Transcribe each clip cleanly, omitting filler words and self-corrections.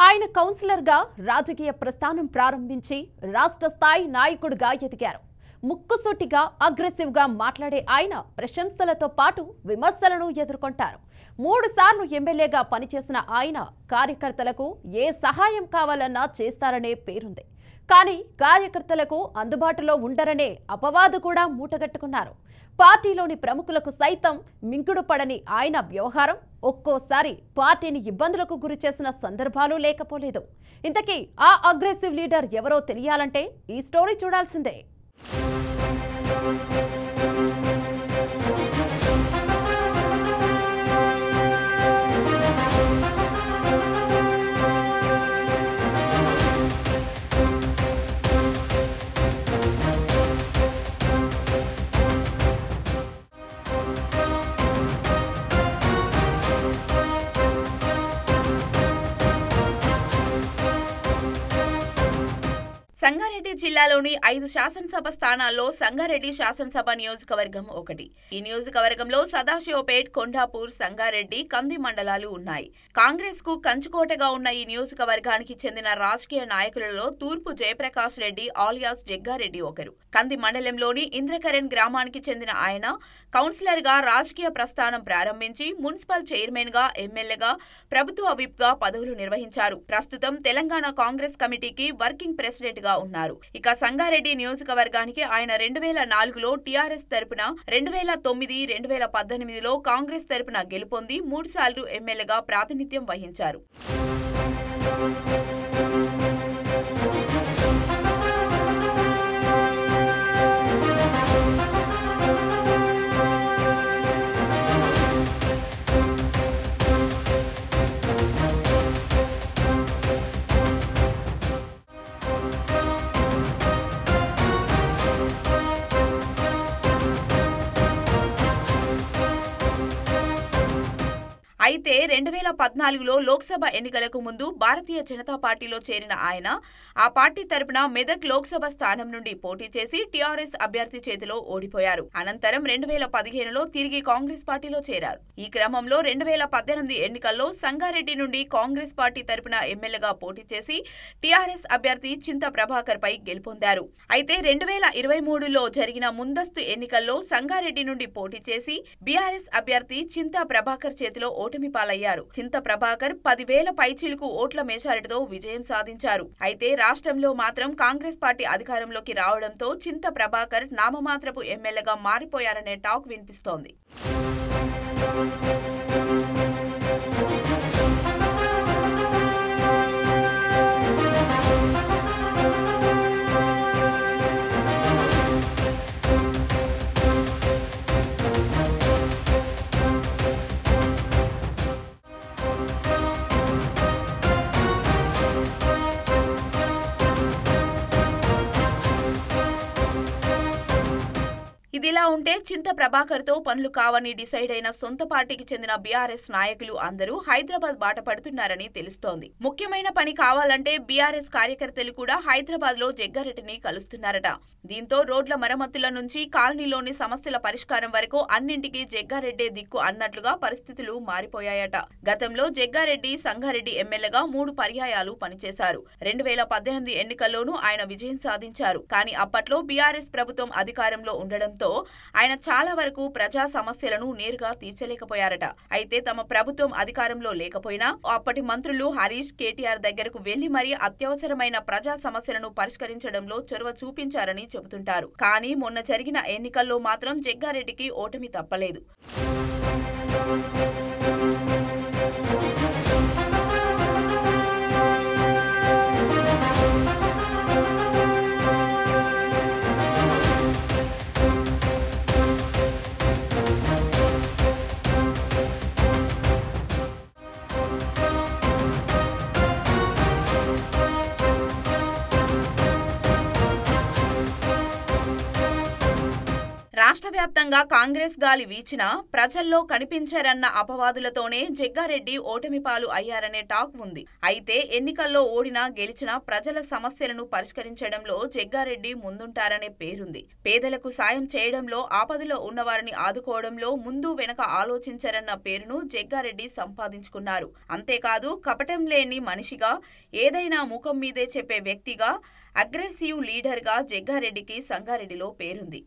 ఆయన కౌన్సిలర్గా రాజకీయ ప్రస్థానం ప్రారంభించి రాష్ట్ర స్థాయి నాయకుడిగా ఎదిగారు. ముక్కుసూటిగా అగ్రెసివ్గా మాట్లాడే ఆయన ప్రశంసలతో పాటు విమర్శలను ఎదుర్కొంటారు. 3 సార్లు ఎమ్మెల్యేగా పనిచేసిన ఆయన కార్యకర్తలకు ఏ సహాయం కావాలన్నా చేస్తారనే పేరుంది. కానీ కార్యకర్తలకు అందుబాటులో ఉండరనే అపవాదు కూడా మూటగట్టుకున్నారు. పార్టీలోని ప్రముఖులకు సైతం మింగుడు పడని ఆయన వ్యవహారం ఒక్కోసారి పార్టీని ఇబ్బందులకు గురిచేసిన సందర్భాలు లేకపోలేదు. ఇంతకీ ఆ అగ్రెసివ్ లీడర్ ఎవరో తెలియాలంటే ఈ స్టోరీ చూడాల్సిందే. సంగారెడ్డి జిల్లాలోని 5 శాసనసభ స్థానాల్లో సంగారెడ్డి శాసనసభ నియోజకవర్గం ఒకటి. ఈ నియోజకవర్గంలో సదాశివపేట్, కొండాపూర్, సంగారెడ్డి, కంది మండలాలు ఉన్నాయి. కాంగ్రెస్ కు కంచుకోటగా ఉన్న ఈ నియోజకవర్గానికి చెందిన రాజకీయ నాయకులలో తూర్పు జయప్రకాష్ రెడ్డి ఆలియాస్ జగ్గారెడ్డి ఒకరు. కంది మండలంలోని ఇంద్రకరణ్ గ్రామానికి చెందిన ఆయన కౌన్సిలర్ గా రాజకీయ ప్రస్థానం ప్రారంభించి మున్సిపల్ చైర్మన్ గా, ఎమ్మెల్యేగా, ప్రభుత్వ విప్ గా పదవులు నిర్వహించారు. ప్రస్తుతం తెలంగాణ కాంగ్రెస్ కమిటీకి వర్కింగ్ ప్రెసిడెంట్ గా ఉన్నారు. ఇక సంగారెడ్డి నియోజకవర్గానికి ఆయన 2004లో టీఆర్ఎస్ తరపున, 2009, 2018లో కాంగ్రెస్ తరపున గెలుపొంది 3 సార్లు ఎమ్మెల్యేగా ప్రాతినిధ్యం వహించారు. అయితే 2014లో లోక్సభ ఎన్నికలకు ముందు భారతీయ జనతా పార్టీలో చేరిన ఆయన ఆ పార్టీ తరపున మెదక్ లోక్సభ స్థానం నుండి పోటీ చేసి టీఆర్ఎస్ అభ్యర్థి చేతిలో ఓడిపోయారు. అనంతరం 2015లో తిరిగి కాంగ్రెస్ పార్టీలో చేరారు. ఈ క్రమంలో 2018 ఎన్నికల్లో సంగారెడ్డి నుండి కాంగ్రెస్ పార్టీ తరపున ఎమ్మెల్యేగా పోటీ చేసి టీఆర్ఎస్ అభ్యర్థి చింత ప్రభాకర్ పై గెలుపొందారు. అయితే 2023లో జరిగిన ముందస్తు ఎన్నికల్లో సంగారెడ్డి నుండి పోటీ చేసి బీఆర్ఎస్ అభ్యర్థి చింత ప్రభాకర్ చేతిలో ఓటమి పాలయ్యారు. చింత ప్రభాకర్ 10,000 పైచీలకు ఓట్ల మెజారిటీతో విజయం సాధించారు. అయితే రాష్ట్రంలో మాత్రం కాంగ్రెస్ పార్టీ అధికారంలోకి రావడంతో చింత ప్రభాకర్ నామమాత్రపు ఎమ్మెల్యేగా మారిపోయారనే టాక్ వినిపిస్తోంది. ఇదిలా ఉంటే చింత ప్రభాకర్ తో పనులు కావని డిసైడ్ అయిన సొంత పార్టీకి చెందిన బీఆర్ఎస్ నాయకులు అందరూ హైదరాబాద్ బాట పడుతున్నారని తెలుస్తోంది. ముఖ్యమైన పని కావాలంటే బీఆర్ఎస్ కార్యకర్తలు కూడా హైదరాబాద్ లో జగ్గారెడ్డిని కలుస్తున్నారట. దీంతో రోడ్ల మరమ్మతుల నుంచి కాలనీలోని సమస్యల పరిష్కారం వరకు అన్నింటికీ జగ్గారెడ్డే దిక్కు అన్నట్లుగా పరిస్థితులు మారిపోయాయట. గతంలో జగ్గారెడ్డి సంగారెడ్డి ఎమ్మెల్యేగా 3 పర్యాయాలు పనిచేశారు. 2018 ఎన్నికల్లోనూ ఆయన విజయం సాధించారు. కానీ అప్పట్లో బీఆర్ఎస్ ప్రభుత్వం అధికారంలో ఉండడంతో ఆయన చాలా వరకు ప్రజా సమస్యలను నేరుగా తీర్చలేకపోయారట. అయితే తమ ప్రభుత్వం అధికారంలో లేకపోయినా అప్పటి మంత్రులు హరీష్, కేటీఆర్ దగ్గరకు వెళ్లి మరీ అత్యవసరమైన ప్రజా సమస్యలను పరిష్కరించడంలో చొరవ చూపించారని చెబుతుంటారు. కానీ మొన్న జరిగిన ఎన్నికల్లో మాత్రం జగ్గారెడ్డికి ఓటమి తప్పలేదు. రాష్ట్ర వ్యాప్తంగా కాంగ్రెస్ గాలి వీచినా ప్రజల్లో కనిపించారన్న అపవాదులతోనే జగ్గారెడ్డి ఓటమి పాలు అయ్యారనే టాక్ ఉంది. అయితే ఎన్నికల్లో ఓడినా గెలిచినా ప్రజల సమస్యలను పరిష్కరించడంలో జగ్గారెడ్డి ముందుంటారనే పేరుంది. పేదలకు సాయం చేయడంలో, ఆపదలో ఉన్నవారిని ఆదుకోవడంలో ముందు వెనక ఆలోచించారన్న పేరును జగ్గారెడ్డి సంపాదించుకున్నారు. అంతేకాదు కపటం లేని మనిషిగా, ఏదైనా ముఖం మీదే చెప్పే వ్యక్తిగా, అగ్రెసివ్ లీడర్గా జగ్గారెడ్డికి సంగారెడ్డిలో పేరుంది.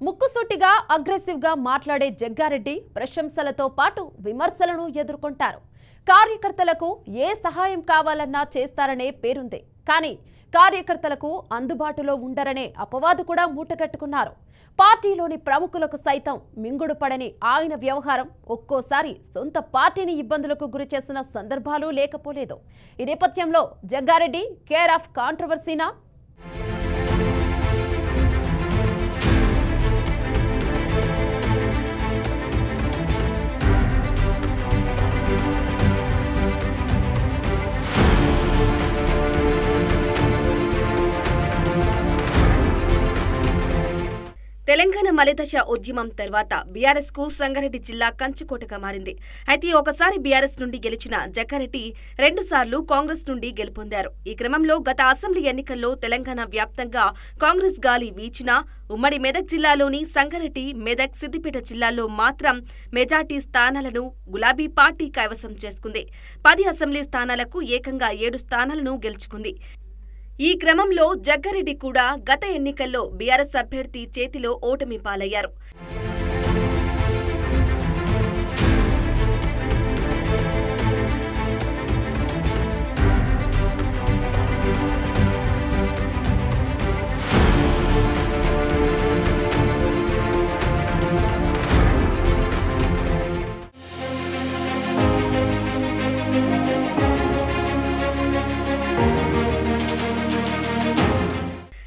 ముక్కుసూటిగా అగ్రెసివ్ గా మాట్లాడే జగ్గారెడ్డి ప్రశంసలతో పాటు విమర్శలను ఎదుర్కొంటారు. కార్యకర్తలకు ఏ సహాయం కావాలన్నా చేస్తారనే పేరుంది. కానీ కార్యకర్తలకు అందుబాటులో ఉండరనే అపవాదు కూడా మూటగట్టుకున్నారు. పార్టీలోని ప్రముఖులకు సైతం మింగుడు పడని ఆయన వ్యవహారం ఒక్కోసారి సొంత పార్టీని ఇబ్బందులకు గురి చేసిన సందర్భాలు లేకపోలేదు. ఈ నేపథ్యంలో జగ్గారెడ్డి కేర్ ఆఫ్ కాంట్రవర్సీనా? తెలంగాణ మలిదశ ఉద్యమం తర్వాత బీఆర్ఎస్ కు సంగారెడ్డి జిల్లా కంచుకోటగా మారింది. అయితే ఒకసారి బీఆర్ఎస్ నుండి గెలిచిన జగ్గారెడ్డి 2 సార్లు కాంగ్రెస్ నుండి గెలుపొందారు. ఈ క్రమంలో గత అసెంబ్లీ ఎన్నికల్లో తెలంగాణ వ్యాప్తంగా కాంగ్రెస్ గాలి వీచినా ఉమ్మడి మెదక్ జిల్లాలోని సంగారెడ్డి, మెదక్, సిద్దిపేట జిల్లాల్లో మాత్రం మెజార్టీ స్థానాలను గులాబీ పార్టీ కైవసం చేసుకుంది. 10 అసెంబ్లీ స్థానాలకు ఏకంగా 7 స్థానాలను గెలుచుకుంది. ఈ క్రమంలో జగ్గారెడ్డి కూడా గత ఎన్నికల్లో బీఆర్ఎస్ అభ్యర్థి చేతిలో ఓటమి పాలయ్యారు.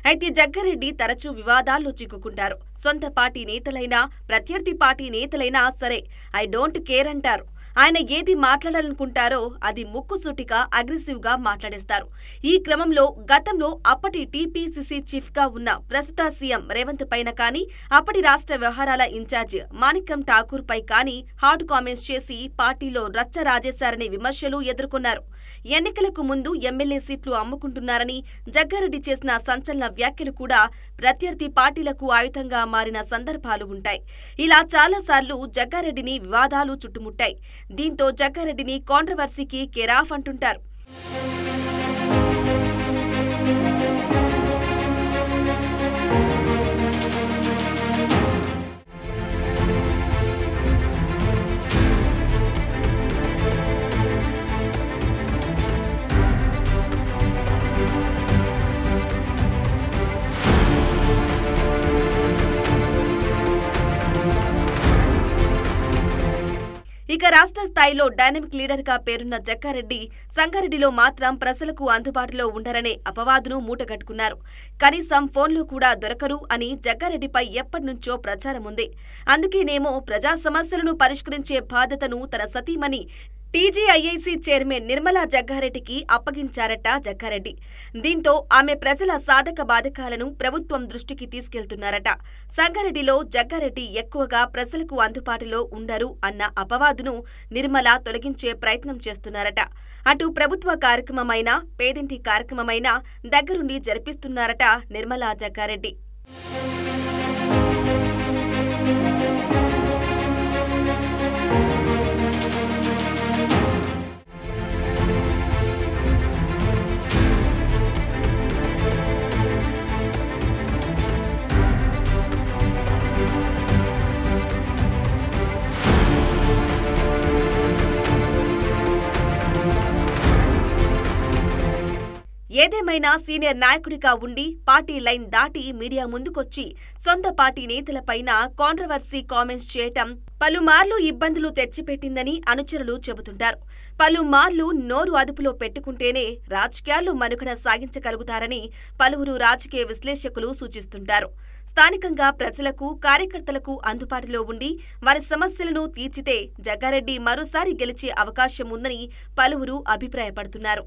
అయితే జగ్గారెడ్డి తరచూ వివాదాల్లో చిక్కుకుంటారు. సొంత పార్టీ నేతలైనా, ప్రత్యర్థి పార్టీ నేతలైనా సరే ఐ డోంట్ కేర్ అంటారు. ఆయన ఏది మాట్లాడాలనుకుంటారో అది ముక్కుసూటిగా అగ్రెసివ్ గా మాట్లాడేస్తారు. ఈ క్రమంలో గతంలో అప్పటి టీపీసీసీ చీఫ్ గా ఉన్న ప్రస్తుత సీఎం రేవంత్ పైన కానీ, అప్పటి రాష్ట్ర వ్యవహారాల ఇన్ఛార్జ్ మాణిక్యం ఠాకూర్ పై కానీ హాట్ కామెంట్స్ చేసి పార్టీలో రచ్చ రాజేశారనే విమర్శలు ఎదుర్కొన్నారు. ఎన్నికలకు ముందు ఎమ్మెల్యే సీట్లు అమ్ముకుంటున్నారని జగ్గారెడ్డి చేసిన సంచలన వ్యాఖ్యలు కూడా ప్రత్యర్థి పార్టీలకు ఆయుధంగా మారిన సందర్భాలు ఉంటాయి. ఇలా చాలాసార్లు జగ్గారెడ్డిని వివాదాలు చుట్టుముట్టాయి. దీంతో జగ్గారెడ్డిని కాంట్రవర్సీకి కేరాఫ్ అంటుంటారు. ఇక రాష్ట్ర స్థాయిలో డైనమిక్ లీడర్ గా పేరున్న జగ్గారెడ్డి సంగారెడ్డిలో మాత్రం ప్రజలకు అందుబాటులో ఉండరనే అపవాదును మూటగట్టుకున్నారు. కనీసం ఫోన్లో కూడా దొరకరు అని జగ్గారెడ్డిపై ఎప్పటినుంచో ప్రచారం ఉంది. అందుకేనేమో ప్రజా సమస్యలను పరిష్కరించే బాధ్యతను తన సతీమణి టీజీఐఐసీ చైర్మన్ నిర్మలా జగ్గారెడ్డికి అప్పగించారట జగ్గారెడ్డి. దీంతో ఆమె ప్రజల సాధక బాధకాలను ప్రభుత్వం దృష్టికి తీసుకెళ్తున్నారట. సంగారెడ్డిలో జగ్గారెడ్డి ఎక్కువగా ప్రజలకు అందుబాటులో ఉండరు అన్న అపవాదును నిర్మల తొలగించే ప్రయత్నం చేస్తున్నారట. అటు ప్రభుత్వ కార్యక్రమమైనా, పేదింటి కార్యక్రమమైనా దగ్గరుండి జరిపిస్తున్నారట నిర్మలా జగ్గారెడ్డి. ఏదేమైనా సీనియర్ నాయకుడిగా ఉండి పార్టీ లైన్ దాటి మీడియా ముందుకొచ్చి సొంత పార్టీ నేతలపైన కాంట్రవర్సీ కామెంట్స్ చేయటం పలుమార్లు ఇబ్బందులు తెచ్చిపెట్టిందని అనుచరులు చెబుతుంటారు. పలుమార్లు నోరు అదుపులో పెట్టుకుంటేనే రాజకీయాల్లో మనుగడ సాగించగలుగుతారని పలువురు రాజకీయ విశ్లేషకులు సూచిస్తుంటారు. స్థానికంగా ప్రజలకు, కార్యకర్తలకు అందుబాటులో ఉండి వారి సమస్యలను తీర్చితే జగ్గారెడ్డి మరోసారి గెలిచే అవకాశం ఉందని పలువురు అభిప్రాయపడుతున్నారు.